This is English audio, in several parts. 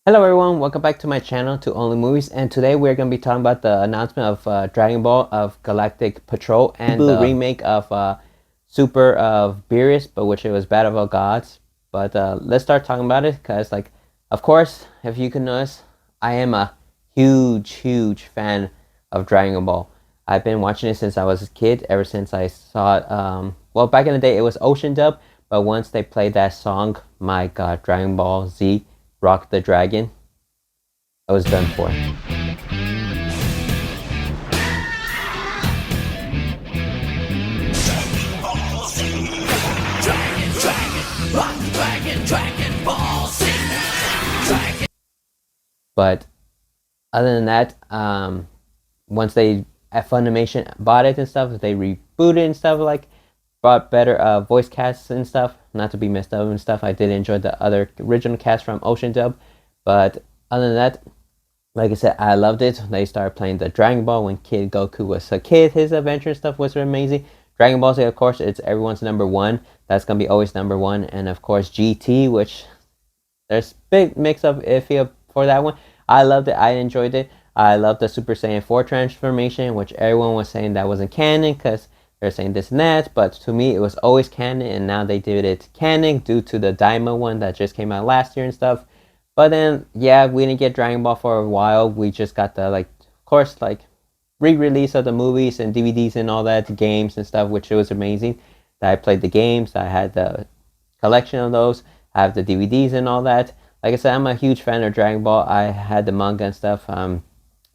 Hello everyone, welcome back to my channel, to Only Movies, and today we're going to be talking about the announcement of Dragon Ball of Galactic Patrol and the remake of Super of Beerus, but which it was Battle of Gods. But let's start talking about it, because of course, if you can notice, I am a huge fan of Dragon Ball. I've been watching it since I was a kid, ever since I saw it, well, back in the day it was Ocean Dub, but once they played that song, my god, Dragon Ball Z, Rock the Dragon, I was done for. But other than that, once they at Funimation bought it and stuff, they rebooted and stuff, brought better voice casts and stuff, not to be messed up and stuff. I did enjoy the other original cast from Ocean Dub, but other than that, like I said, I loved it. They started playing the Dragon Ball when Kid Goku was a kid. His adventure stuff was amazing. Dragon Ball Z, of course, it's everyone's number one. That's gonna be always number one. And of course, GT, which there's big mix of iffy for that one. I loved it. I enjoyed it. I loved the Super Saiyan 4 transformation, which everyone was saying that wasn't canon because they're saying this and that. But to me, it was always canon, and now they did it canon due to the Daima one that just came out last year and stuff. But then, yeah, we didn't get Dragon Ball for a while. We just got the, of course, re-release of the movies and DVDs and all that, games and stuff, which was amazing. I played the games. I had the collection of those. I have the DVDs and all that. Like I said, I'm a huge fan of Dragon Ball. I had the manga and stuff.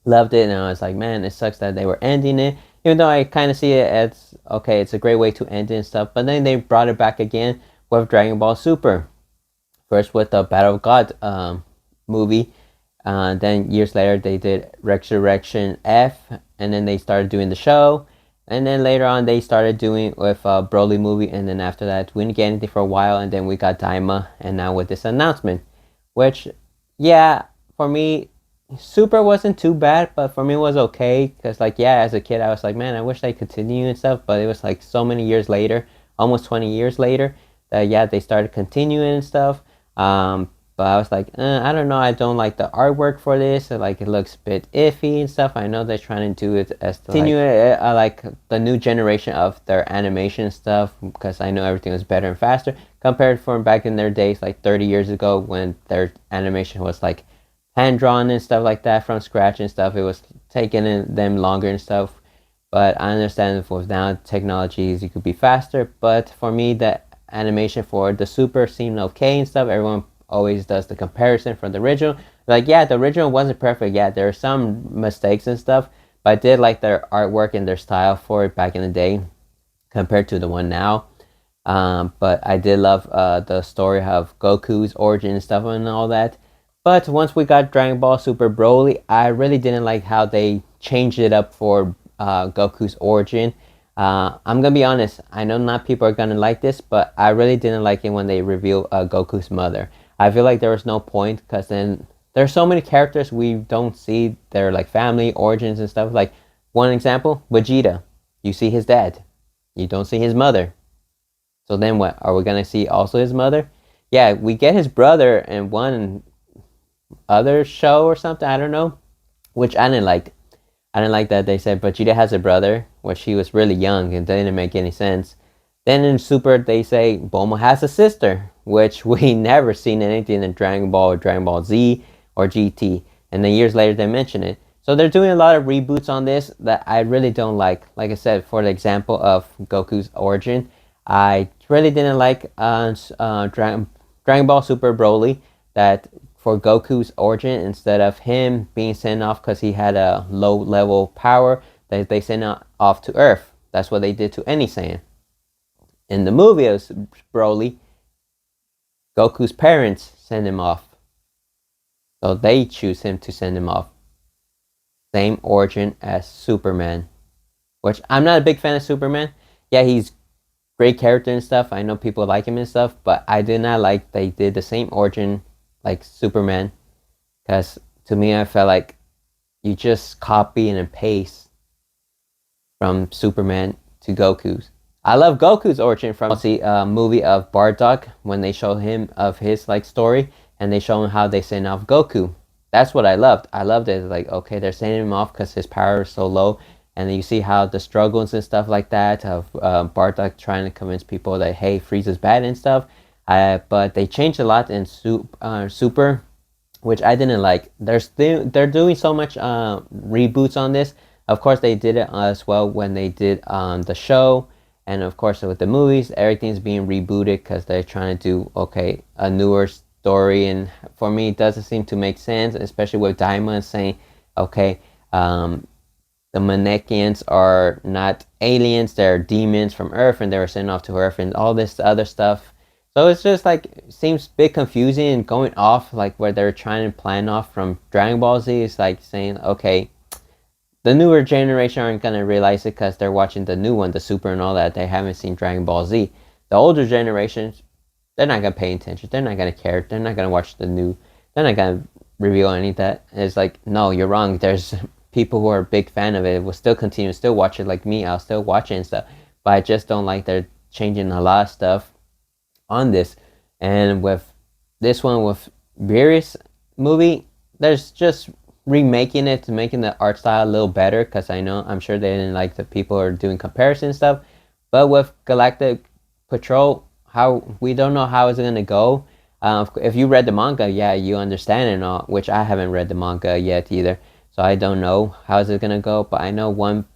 Loved it, and I was like, man, it sucks that they were ending it. Even though I kind of see it as, okay, it's a great way to end it and stuff. But then they brought it back again with Dragon Ball Super. First with the Battle of God movie, then years later they did Resurrection F, and then they started doing the show, and then later on they started doing with Broly movie, and then after that we didn't get anything for a while, and then we got Daima, and now with this announcement, which, yeah, for me, Super wasn't too bad, but for me it was okay, because yeah, as a kid I was like, man, I wish they continue and stuff, but it was so many years later, almost 20 years later, that yeah, they started continuing and stuff. But I was like, I don't know, I don't like the artwork for this. It looks a bit iffy and stuff. I know they're trying to do it as to continue it. I like the new generation of their animation stuff, because I know everything was better and faster compared from back in their days, 30 years ago, when their animation was hand drawn and stuff like that from scratch and stuff. It was taking them longer and stuff. But I understand with now technologies, you could be faster. But for me, the animation for the Super seemed okay and stuff. Everyone always does the comparison from the original. Yeah, the original wasn't perfect. Yeah, there are some mistakes and stuff, but I did like their artwork and their style for it back in the day compared to the one now. But I did love the story of Goku's origin and stuff and all that. But once we got Dragon Ball Super Broly, I really didn't like how they changed it up for Goku's origin. I'm gonna be honest, I know not people are gonna like this, but I really didn't like it when they revealed Goku's mother. I feel like there was no point, because then there's so many characters we don't see their family origins and stuff. One example, Vegeta, you see his dad, you don't see his mother. So then what, are we gonna see also his mother? Yeah, we get his brother in one other show or something, I don't know, which I didn't like. I didn't like that they said Vegeta has a brother, which he was really young, and that didn't make any sense. Then in Super, they say Bulma has a sister, which we never seen anything in Dragon Ball or Dragon Ball Z or GT. And then years later, they mention it. So they're doing a lot of reboots on this that I really don't like. Like I said, for the example of Goku's origin, I really didn't like Dragon Ball Super Broly, that for Goku's origin, instead of him being sent off because he had a low level power, that they sent off to Earth. That's what they did to any Saiyan. In the movie of Broly, Goku's parents send him off. So they choose him to send him off. Same origin as Superman, which I'm not a big fan of Superman. Yeah, he's great character and stuff. I know people like him and stuff, but I did not like they did the same origin like Superman, because to me I felt like you just copy and paste from Superman to Goku's. I love Goku's origin from the movie of Bardock, when they show him of his story, and they show him how they send off Goku. That's what I loved. I loved it. Like, okay, they're sending him off because his power is so low, and then you see how the struggles and stuff like that of Bardock trying to convince people that hey, Frieza's bad and stuff. But they changed a lot in Super, which I didn't like. They're doing so much reboots on this. Of course, they did it as well when they did the show, and of course with the movies, everything's being rebooted because they're trying to do okay a newer story. And for me, it doesn't seem to make sense, especially with Daima saying, okay, the Manekians are not aliens; they're demons from Earth, and they were sent off to Earth, and all this other stuff. So it's just like seems a bit confusing and going off like where they're trying to plan off from Dragon Ball Z. It's like saying, okay, the newer generation aren't gonna realize it because they're watching the new one, the Super and all that. They haven't seen Dragon Ball Z. The older generations, they're not gonna pay attention. They're not gonna care. They're not gonna watch the new. They're not gonna reveal any of that. It's like, no, you're wrong. There's people who are a big fan of it will still continue, still watch it like me. I'll still watch it and stuff. But I just don't like they're changing a lot of stuff on this. And with this one with Beerus movie, there's just remaking it to making the art style a little better because I'm sure they didn't like the people are doing comparison stuff. But with Galactic Patrol, how we don't know how it's gonna go. If you read the manga, yeah, you understand it and all, which I haven't read the manga yet either, so I don't know how is it gonna go. But I know one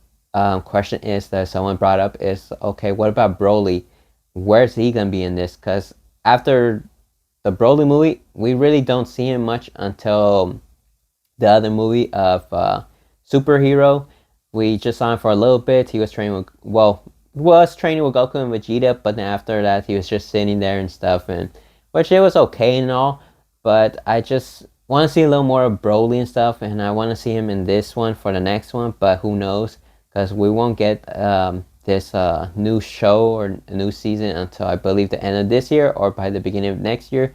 question is that someone brought up is okay, what about Broly? Where's he gonna be in this? Because after the Broly movie, we really don't see him much until the other movie of Superhero. We just saw him for a little bit. He was training with Goku and Vegeta, but then after that, he was just sitting there and stuff, and which it was okay and all. But I just want to see a little more of Broly and stuff, and I want to see him in this one for the next one. But who knows? Because we won't get this new show or a new season until I believe the end of this year or by the beginning of next year.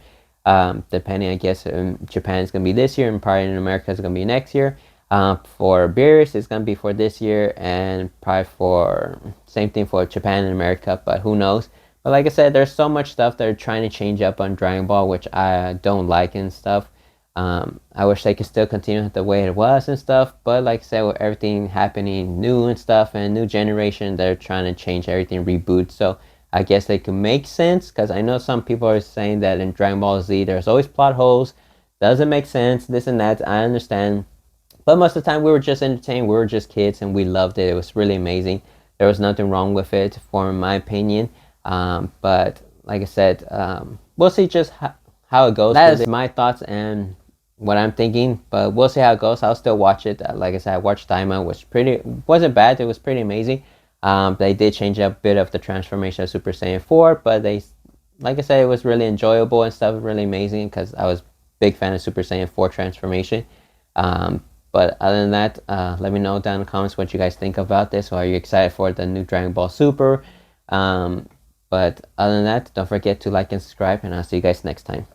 Depending, I guess, in Japan it's gonna be this year, and probably in America it's gonna be next year. For Beerus, it's gonna be for this year, and probably for same thing for Japan and America. But who knows? But like I said, there's so much stuff they're trying to change up on Dragon Ball, which I don't like and stuff. I wish they could still continue the way it was and stuff. But like I said, with everything happening new and stuff and new generation, they're trying to change everything, reboot. So I guess they could make sense because I know some people are saying that in Dragon Ball Z there's always plot holes, doesn't make sense, this and that. I understand, but most of the time we were just entertained. We were just kids and we loved it. It was really amazing. There was nothing wrong with it, for my opinion. But like I said, we'll see just how it goes. That is my thoughts and what I'm thinking, but we'll see how it goes. I'll still watch it. Like I said, I watched Daima, which wasn't bad. It was pretty amazing. They did change up a bit of the transformation of Super Saiyan 4, but like I said, it was really enjoyable and stuff, really amazing because I was a big fan of Super Saiyan 4 transformation. But other than that, let me know down in the comments what you guys think about this. Or are you excited for the new Dragon Ball Super? But other than that, don't forget to like and subscribe, and I'll see you guys next time.